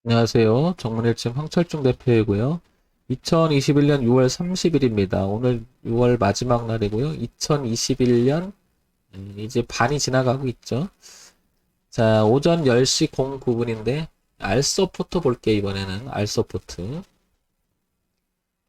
안녕하세요. 정문일침 황철중 대표이고요. 2021년 6월 30일입니다. 오늘 6월 마지막 날이고요. 2021년 이제 반이 지나가고 있죠. 자, 오전 10시 09분인데 알서포트 볼게요. 이번에는 알서포트.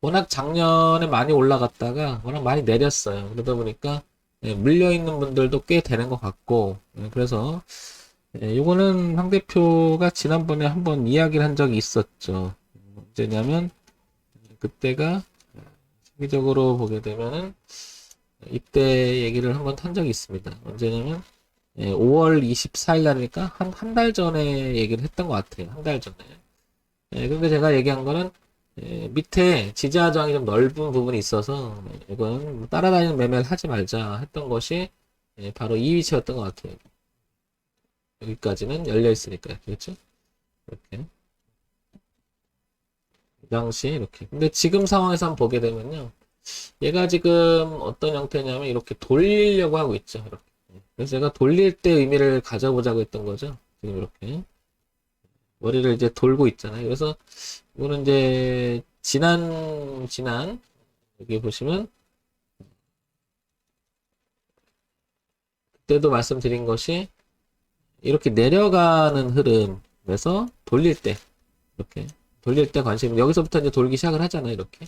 워낙 작년에 많이 올라갔다가 워낙 많이 내렸어요. 그러다 보니까 물려있는 분들도 꽤 되는 것 같고, 그래서 요거는 황 대표가 지난번에 한번 이야기를 한 적이 있었죠. 언제냐면 그때가 시기적으로 보게 되면은 이때 얘기를 한번 한 적이 있습니다. 언제냐면 5월 24일 날이니까 한 달 전에 얘기를 했던 것 같아요. 한 달 전에. 근데 제가 얘기한 거는 밑에 지지하 저항이 좀 넓은 부분이 있어서 이건 뭐 따라다니는 매매를 하지 말자 했던 것이 바로 이 위치였던 것 같아요. 여기까지는 열려 있으니까요. 그렇죠? 이렇게. 이 당시 이렇게. 근데 지금 상황에서 한번 보게 되면요. 얘가 지금 어떤 형태냐면 이렇게 돌리려고 하고 있죠. 이렇게. 그래서 제가 돌릴 때 의미를 가져보자고 했던 거죠. 지금 이렇게. 머리를 이제 돌고 있잖아요. 그래서 이거는 이제 지난 여기 보시면 그때도 말씀드린 것이 이렇게 내려가는 흐름에서 돌릴 때 이렇게 돌릴 때 관심 여기서부터 이제 돌기 시작을 하잖아요. 이렇게.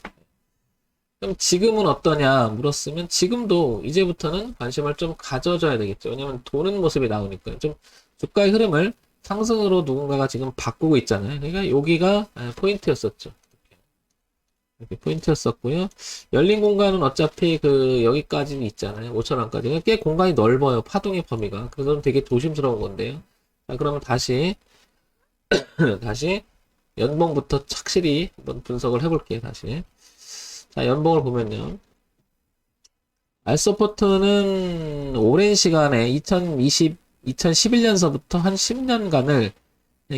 그럼 지금은 어떠냐 물었으면 지금도 이제부터는 관심을 좀 가져줘야 되겠죠. 왜냐면 도는 모습이 나오니까요. 좀 주가의 흐름을 상승으로 누군가가 지금 바꾸고 있잖아요. 그러니까 여기가 포인트였었죠. 이렇게 포인트였었고요. 열린 공간은 어차피 그 여기까지는 있잖아요. 5,000원까지. 꽤 공간이 넓어요. 파동의 범위가. 그래서 되게 조심스러운 건데요. 자, 그러면 다시 연봉부터 착실히 한번 분석을 해볼게요. 다시. 자, 연봉을 보면요. 알서포트는 오랜 시간에 2011년서부터 한 10년간을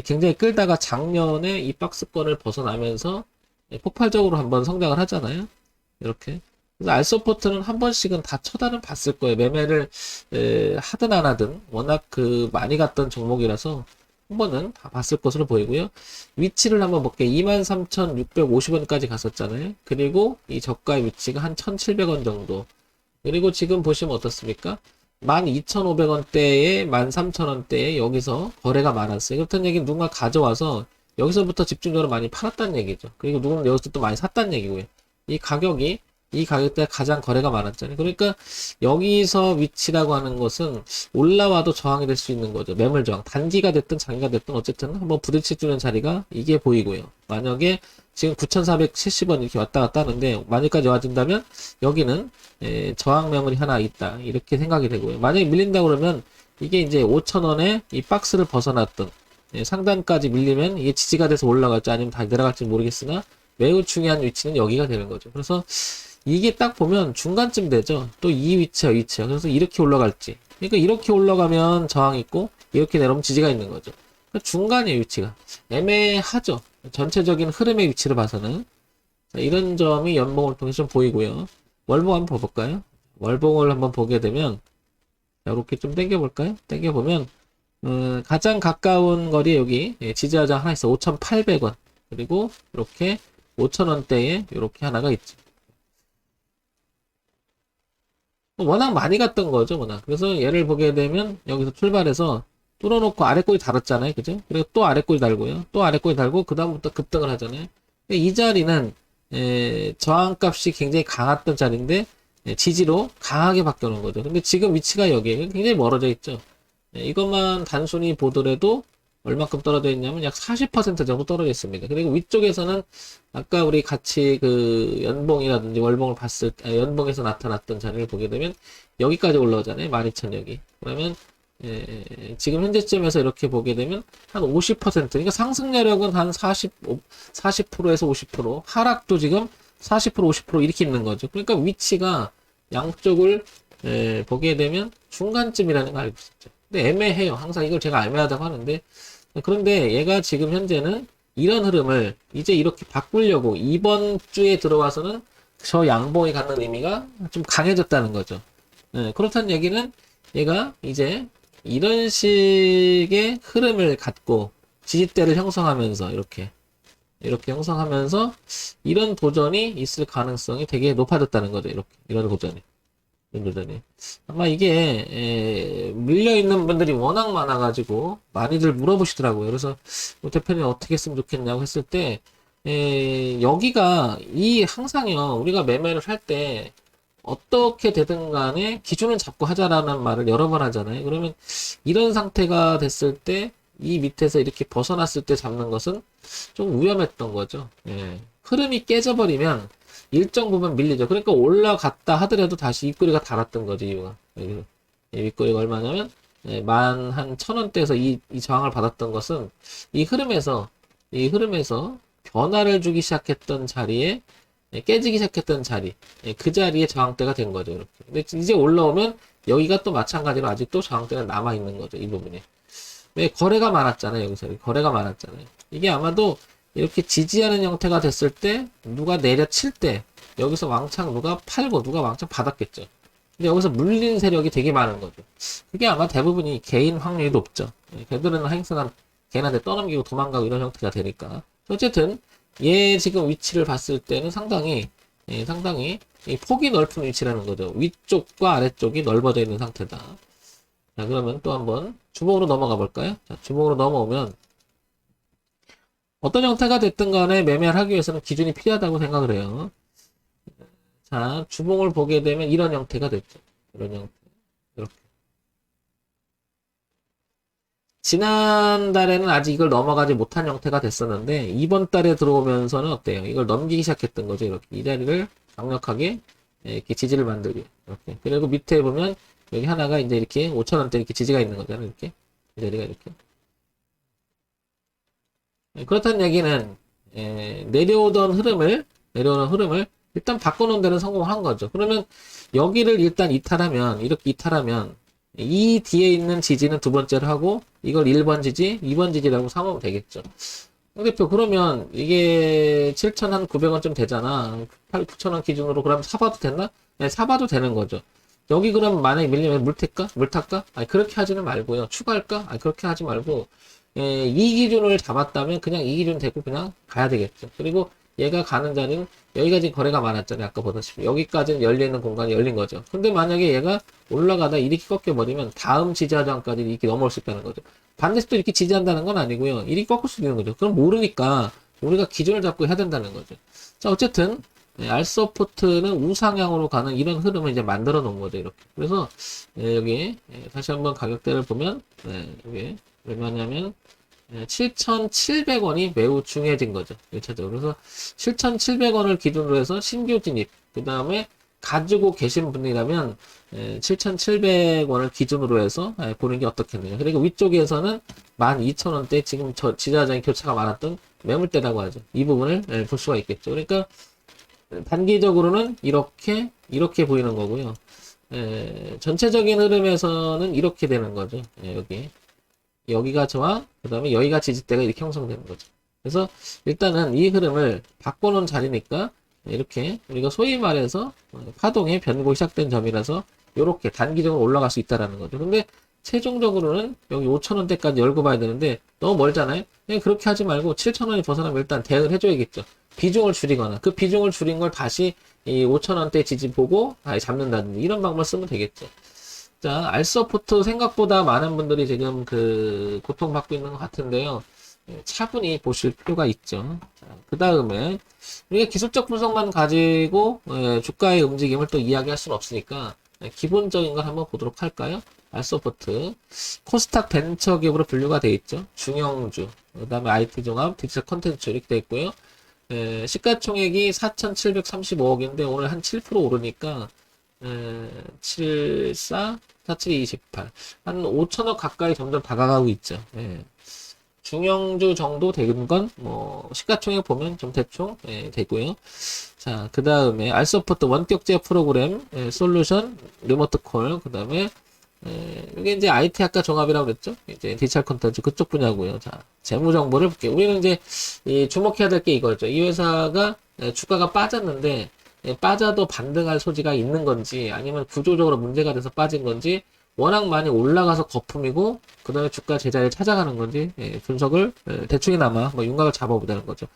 굉장히 끌다가 작년에 이 박스권을 벗어나면서 폭발적으로 한번 성장을 하잖아요. 이렇게. 그래서 알서포트는 한 번씩은 다 쳐다는 봤을 거예요. 매매를 하든 안 하든 워낙 그 많이 갔던 종목이라서 한 번은 다 봤을 것으로 보이고요. 위치를 한번 볼게요. 23,650원까지 갔었잖아요. 그리고 이 저가의 위치가 한 1,700원 정도. 그리고 지금 보시면 어떻습니까? 12,500원대에 13,000원대에 여기서 거래가 많았어요. 그렇다는 얘기는 누군가 가져와서 여기서부터 집중적으로 많이 팔았다는 얘기죠. 그리고 누군가 여기서 또 많이 샀다는 얘기고요. 이 가격이 이 가격대에 가장 거래가 많았잖아요. 그러니까 여기서 위치라고 하는 것은 올라와도 저항이 될 수 있는 거죠. 매물 저항. 단기가 됐든 장기가 됐든 어쨌든 한번 부딪혀주는 자리가 이게 보이고요. 만약에 지금 9,470원 이렇게 왔다 갔다 하는데 만약까지 와준다면 여기는 저항 매물이 하나 있다. 이렇게 생각이 되고요. 만약에 밀린다 그러면 이게 이제 5,000원에 이 박스를 벗어났던 상단까지 밀리면 이게 지지가 돼서 올라갈지 아니면 다 내려갈지 모르겠으나 매우 중요한 위치는 여기가 되는 거죠. 그래서 이게 딱 보면 중간쯤 되죠. 또 이 위치야. 그래서 이렇게 올라갈지. 그러니까 이렇게 올라가면 저항 있고 이렇게 내려오면 지지가 있는 거죠. 그러니까 중간의 위치가 애매하죠. 전체적인 흐름의 위치를 봐서는. 자, 이런 점이 연봉을 통해서 좀 보이고요. 월봉 한번 봐볼까요? 월봉을 한번 보게 되면 자, 이렇게 좀 당겨볼까요? 당겨보면 가장 가까운 거리에 여기 지지하자 하나 있어. 5,800원. 그리고 이렇게 5,000원대에 이렇게 하나가 있죠. 워낙 많이 갔던 거죠, 워낙. 그래서 얘를 보게 되면 여기서 출발해서 뚫어놓고 아래 꼬리 달았잖아요, 그죠? 그리고 또 아래 꼬리 달고요. 또 아래 꼬리 달고 그 다음부터 급등을 하잖아요. 이 자리는 저항값이 굉장히 강했던 자리인데 지지로 강하게 바뀌어놓은 거죠. 근데 지금 위치가 여기에 굉장히 멀어져 있죠. 이것만 단순히 보더라도 얼마큼 떨어져 있냐면 약 40% 정도 떨어져 있습니다. 그리고 위쪽에서는 아까 우리 같이 그 연봉이라든지 월봉을 봤을 때 연봉에서 나타났던 자리를 보게 되면 여기까지 올라오잖아요. 12,000여기. 그러면 지금 현재점에서 이렇게 보게 되면 한 50%, 그러니까 상승여력은 한 40%에서 50%, 하락도 지금 40%, 50% 이렇게 있는 거죠. 그러니까 위치가 양쪽을 보게 되면 중간쯤이라는 걸 알고 있었죠. 근데 애매해요. 항상 이걸 제가 애매하다고 하는데 그런데 얘가 지금 현재는 이런 흐름을 이제 이렇게 바꾸려고 이번 주에 들어와서는 저 양봉이 갖는 의미가 좀 강해졌다는 거죠. 그렇다는 얘기는 얘가 이제 이런 식의 흐름을 갖고 지지대를 형성하면서 이렇게 형성하면서 이런 도전이 있을 가능성이 되게 높아졌다는 거죠. 이런 도전이. 아마 이게 밀려있는 분들이 워낙 많아가지고 많이들 물어보시더라고요. 그래서 대표님 어떻게 했으면 좋겠냐고 했을 때 여기가 항상요 우리가 매매를 할 때 어떻게 되든 간에 기준을 잡고 하자라는 말을 여러 번 하잖아요. 그러면 이런 상태가 됐을 때 이 밑에서 이렇게 벗어났을 때 잡는 것은 좀 위험했던 거죠. 흐름이 깨져버리면 일정 부분 밀리죠. 그러니까 올라갔다 하더라도 다시 윗꼬리가 달았던 거지, 이유가. 이 윗꼬리가 얼마냐면, 만 한 1,000원대에서 이 저항을 받았던 것은 이 흐름에서 변화를 주기 시작했던 자리에, 깨지기 시작했던 자리, 그 자리에 저항대가 된 거죠, 이렇게. 근데 이제 올라오면 여기가 또 마찬가지로 아직도 저항대가 남아있는 거죠, 이 부분이. 왜 거래가 많았잖아요, 여기서. 거래가 많았잖아요. 이게 아마도 이렇게 지지하는 형태가 됐을 때 누가 내려칠 때 여기서 왕창 누가 팔고 누가 왕창 받았겠죠. 근데 여기서 물린 세력이 되게 많은 거죠. 그게 아마 대부분이 개인 확률이 높죠. 걔들은 행사가 걔한테 떠넘기고 도망가고 이런 형태가 되니까. 어쨌든 얘 지금 위치를 봤을 때는 상당히 이 폭이 넓은 위치라는 거죠. 위쪽과 아래쪽이 넓어져 있는 상태다. 자, 그러면 또 한번 주봉으로 넘어가 볼까요? 자, 주봉으로 넘어오면 어떤 형태가 됐든 간에 매매를 하기 위해서는 기준이 필요하다고 생각을 해요. 자, 주봉을 보게 되면 이런 형태가 됐죠. 이런 형태. 이렇게. 지난달에는 아직 이걸 넘어가지 못한 형태가 됐었는데, 이번 달에 들어오면서는 어때요? 이걸 넘기기 시작했던 거죠. 이렇게. 이 자리를 강력하게 이렇게 지지를 만들기. 이렇게. 그리고 밑에 보면 여기 하나가 이제 이렇게 5,000원대 이렇게 지지가 있는 거잖아요. 이렇게. 이 자리가 이렇게. 그렇다는 얘기는 내려오는 흐름을 일단 바꿔놓은 데는 성공한 거죠. 그러면 여기를 일단 이렇게 이탈하면 이 뒤에 있는 지지는 두 번째로 하고 이걸 1번 지지, 2번 지지라고 삼으면 되겠죠. 대표 그러면 이게 7,900원쯤 되잖아. 9,000원 기준으로 그럼 사봐도 됐나? 네, 사봐도 되는 거죠. 여기 그럼 만약에 밀리면 물 탈까? 아니, 그렇게 하지는 말고요. 추가할까? 아니, 그렇게 하지 말고 이 기준을 잡았다면 그냥 이 기준 되고 그냥 가야 되겠죠. 그리고 얘가 가는 자리는 여기가 지금 거래가 많았잖아요. 아까 보다시피 여기까지는 열려있는 공간이 열린 거죠. 근데 만약에 얘가 올라가다 이렇게 꺾여버리면 다음 지지하장까지 이렇게 넘어올 수 있다는 거죠. 반드시 또 이렇게 지지한다는 건 아니고요. 이렇게 꺾을 수 있는 거죠. 그럼 모르니까 우리가 기준을 잡고 해야 된다는 거죠. 자, 어쨌든 알서포트는 우상향으로 가는 이런 흐름을 이제 만들어 놓은 거죠. 이렇게. 그래서 여기 다시 한번 가격대를 보면 여기 얼마냐면 7,700원이 매우 중요해진 거죠. 1차적으로. 그래서 7,700원을 기준으로 해서 신규 진입, 그 다음에 가지고 계신 분이라면 7,700원을 기준으로 해서 보는 게 어떻겠느냐. 그리고 위쪽에서는 12,000원대 지금 지지하장의 교차가 많았던 매물대라고 하죠. 이 부분을 볼 수가 있겠죠. 그러니까 단기적으로는 이렇게 보이는 거고요. 전체적인 흐름에서는 이렇게 되는 거죠. 여기가 저항, 그 다음에 여기가 지지대가 이렇게 형성되는 거죠. 그래서 일단은 이 흐름을 바꿔놓은 자리니까 이렇게 우리가 소위 말해서 파동의 변곡이 시작된 점이라서 이렇게 단기적으로 올라갈 수 있다라는 거죠. 근데 최종적으로는 여기 5,000원대까지 열고 봐야 되는데 너무 멀잖아요. 그냥 그렇게 하지 말고 7,000원이 벗어나면 일단 대응을 해줘야겠죠. 비중을 줄이거나 그 비중을 줄인 걸 다시 이 5,000원대 지지 보고 잡는다든지 이런 방법을 쓰면 되겠죠. 자, 알서포트 생각보다 많은 분들이 지금 고통받고 있는 것 같은데요. 차분히 보실 필요가 있죠. 그 다음에 우리가 기술적 분석만 가지고 주가의 움직임을 또 이야기할 수는 없으니까 기본적인 걸 한번 보도록 할까요? 알서포트 코스닥 벤처 기업으로 분류가 되어 있죠. 중형주, 그 다음에 IT 종합, 디지털 콘텐츠 이렇게 되어 있고요. 시가총액이 4,735억인데 오늘 한 7% 오르니까 74, 47, 28. 한 5천억 가까이 점점 다가가고 있죠. 중형주 정도 되는 건, 시가총액 보면 좀 대충, 되고요. 자, 그 다음에, 알서포트 원격제 프로그램, 솔루션, 리모트 콜, 그 다음에, 이게 이제 IT 아까 종합이라고 그랬죠? 이제 디지털 콘텐츠 그쪽 분야고요. 자, 재무 정보를 볼게요. 우리는 이제, 주목해야 될 게 이거죠. 이 회사가, 주가가 빠졌는데, 빠져도 반등할 소지가 있는 건지 아니면 구조적으로 문제가 돼서 빠진 건지 워낙 많이 올라가서 거품이고 그 다음에 주가 제자리를 찾아가는 건지 분석을 대충이나마 뭐 윤곽을 잡아보자는 거죠.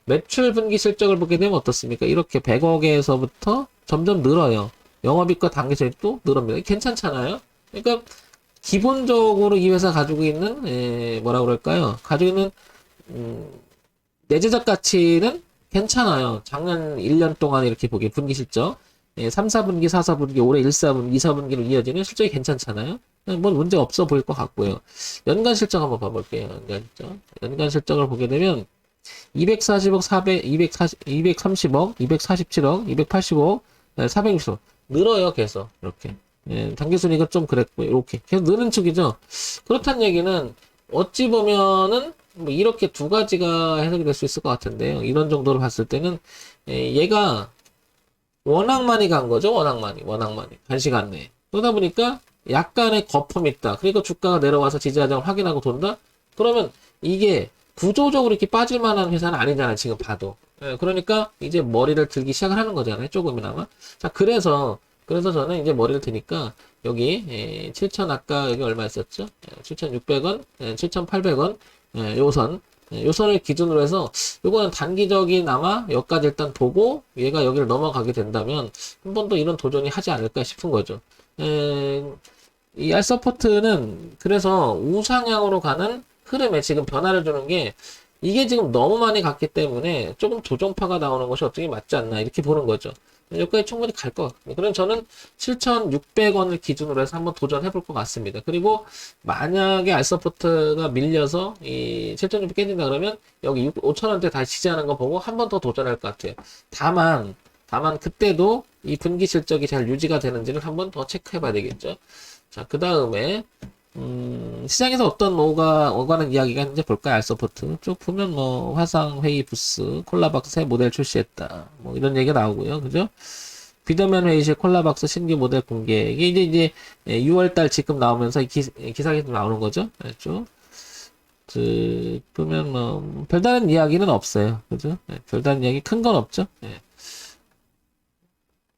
매출 분기 실적을 보게 되면 어떻습니까? 이렇게 100억에서부터 점점 늘어요. 영업이익과 당기순이익도 늘어납니다. 괜찮잖아요. 그러니까 기본적으로 이 회사 가지고 있는 뭐라 그럴까요? 가지고 있는 내재적 가치는 괜찮아요. 작년 1년 동안 이렇게 보기에 분기 실적 3, 4분기, 4, 4분기, 올해 1, 4분기, 2, 4분기로 이어지는 실적이 괜찮잖아요. 뭐 문제 없어 보일 것 같고요. 연간 실적 한번 봐볼게요. 연간 실적. 연간 실적을 보게 되면 240억, 400, 230억, 247억, 280억, 460억. 늘어요, 계속. 이렇게. 당기순이익은 좀 그랬고, 이렇게. 계속 느는 축이죠. 그렇다는 얘기는, 어찌 보면은, 뭐 이렇게 두 가지가 해석이 될 수 있을 것 같은데요. 이런 정도로 봤을 때는, 얘가 워낙 많이 간 거죠, 워낙 많이. 간식 안내. 그러다 보니까, 약간의 거품이 있다. 그러니까 주가가 내려와서 지지하장을 확인하고 돈다? 그러면, 이게, 구조적으로 이렇게 빠질 만한 회사는 아니잖아요, 지금 봐도. 그러니까 이제 머리를 들기 시작을 하는 거잖아요, 조금이나마. 자, 그래서 저는 이제 머리를 드니까 여기 7천 아까 여기 얼마 있었죠? 7,600원, 7,800원, 요 선을 기준으로 해서 요거는 단기적이나마 여기까지 일단 보고 얘가 여기를 넘어가게 된다면 한 번 더 이런 도전이 하지 않을까 싶은 거죠. 이 알서포트는 그래서 우상향으로 가는 흐름에 지금 변화를 주는 게 이게 지금 너무 많이 갔기 때문에 조금 조정파가 나오는 것이 어떻게 맞지 않나 이렇게 보는 거죠. 여기까지 충분히 갈 것 같고 그럼 저는 7,600원을 기준으로 해서 한번 도전해 볼 것 같습니다. 그리고 만약에 알서포트가 밀려서 이 7,600 깨진다 그러면 여기 5,000원대 다시 지지하는 거 보고 한 번 더 도전할 것 같아요. 다만 그때도 이 분기 실적이 잘 유지가 되는지를 한 번 더 체크해 봐야 되겠죠. 자, 그 다음에 시장에서 어떤 오가는 이야기가 있는지 볼까요? 알서포트. 쭉 보면 뭐, 화상, 회의 부스, 콜라박스 새 모델 출시했다. 뭐, 이런 얘기가 나오고요. 그죠? 비대면 회의실 콜라박스 신규 모델 공개. 이게 이제 6월달 지금 나오면서 기사가 좀 나오는 거죠? 쭉. 보면 뭐, 별다른 이야기는 없어요. 그죠? 별다른 이야기 큰 건 없죠?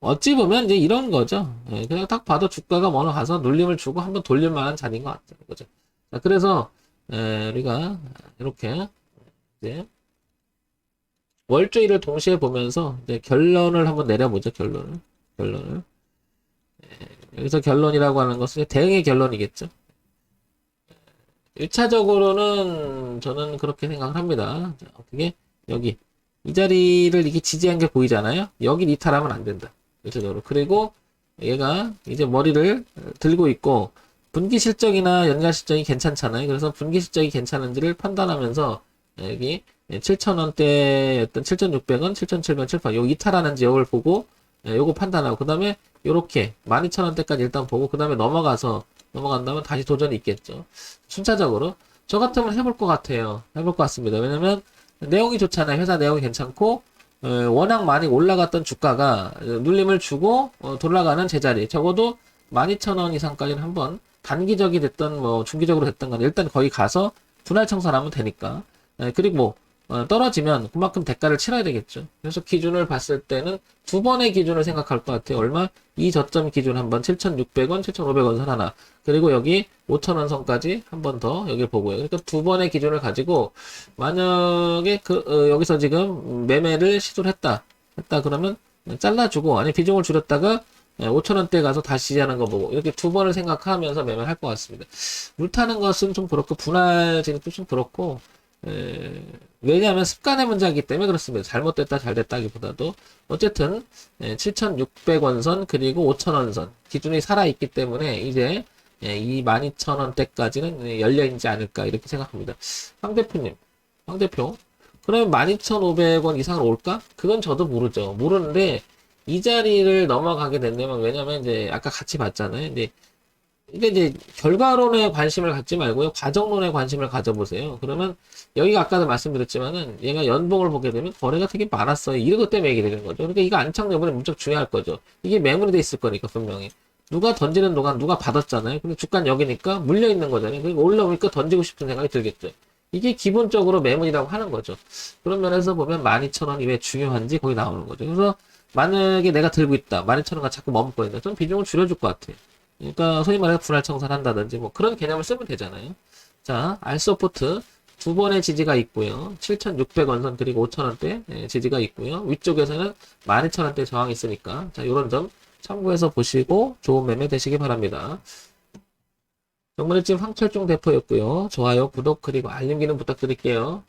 어찌 보면 이제 이런 거죠. 그냥 딱 봐도 주가가 먼저 가서 눌림을 주고 한번 돌릴 만한 자리인 것 같아요. 그죠? 자, 그래서 우리가 이렇게 이제 월주일을 동시에 보면서 이제 결론을 한번 내려보죠. 결론을. 여기서 결론이라고 하는 것은 대응의 결론이겠죠. 1차적으로는 저는 그렇게 생각을 합니다. 자, 어떻게 여기 이 자리를 이렇게 지지한 게 보이잖아요. 여기 이탈하면 안 된다. 일차적으로. 그리고 얘가 이제 머리를 들고 있고 분기 실적이나 연간 실적이 괜찮잖아요. 그래서 분기 실적이 괜찮은지를 판단하면서 여기 7,000원대였던 7,600원, 7,700원, 7,800원 요 이탈하는지 요걸 보고 요거 판단하고 그 다음에 요렇게 12,000원대까지 일단 보고 그 다음에 넘어간다면 다시 도전이 있겠죠. 순차적으로 저 같으면 해볼 것 같아요. 해볼 것 같습니다. 왜냐면 내용이 좋잖아요. 회사 내용이 괜찮고 워낙 많이 올라갔던 주가가 눌림을 주고 돌아가는 제자리 적어도 12,000원 이상까지는 한번 단기적이 됐던 뭐 중기적으로 됐던 건 일단 거기 가서 분할 청산하면 되니까 그리고 떨어지면 그만큼 대가를 치러야 되겠죠. 그래서 기준을 봤을 때는 두 번의 기준을 생각할 것 같아요. 얼마? 이 저점 기준 한번 7,600원, 7,500원 선 하나 그리고 여기 5,000원 선까지 한 번 더 여기를 보고요. 그러니까 두 번의 기준을 가지고 만약에 여기서 지금 매매를 시도를 했다 그러면 잘라주고 아니 비중을 줄였다가 5,000원대 가서 다시 지지하는 거 보고 이렇게 두 번을 생각하면서 매매를 할 것 같습니다. 물타는 것은 좀 그렇고 분할 진입도 좀 그렇고 왜냐하면 습관의 문제이기 때문에 그렇습니다. 잘못됐다 잘됐다기보다도 어쨌든 7,600원 선 그리고 5,000원 선 기준이 살아있기 때문에 이제 이 12,000원대까지는 열려있지 않을까 이렇게 생각합니다. 황 대표 그러면 12,500원 이상으로 올까? 그건 저도 모르죠. 모르는데 이 자리를 넘어가게 된다면 왜냐면 이제 아까 같이 봤잖아요. 근데 이게 이제 결과론에 관심을 갖지 말고요. 과정론에 관심을 가져보세요. 그러면 여기가 아까도 말씀드렸지만은 얘가 연봉을 보게 되면 거래가 되게 많았어요. 이거 때문에 얘기 되는 거죠. 그러니까 이거 안착 여부는 무척 중요할 거죠. 이게 매물이 돼 있을 거니까 분명히. 누가 던지는 동안 누가 받았잖아요. 근데 주가는 여기니까 물려 있는 거잖아요. 그러니까 올라오니까 던지고 싶은 생각이 들겠죠. 이게 기본적으로 매물이라고 하는 거죠. 그런 면에서 보면 12,000원이 왜 중요한지 거기 나오는 거죠. 그래서 만약에 내가 들고 있다. 12,000원가 자꾸 머물고 있다. 좀 비중을 줄여줄 것 같아요. 그러니까 소위 말해 불알 청산한다든지 뭐 그런 개념을 쓰면 되잖아요. 자, 알서포트 두 번의 지지가 있고요. 7,600원 선 그리고 5,000원대 지지가 있고요. 위쪽에서는 12,000원대 저항이 있으니까 자, 요런 점 참고해서 보시고 좋은 매매 되시기 바랍니다. 정문의집 황철중 대표였고요. 좋아요, 구독 그리고 알림 기능 부탁드릴게요.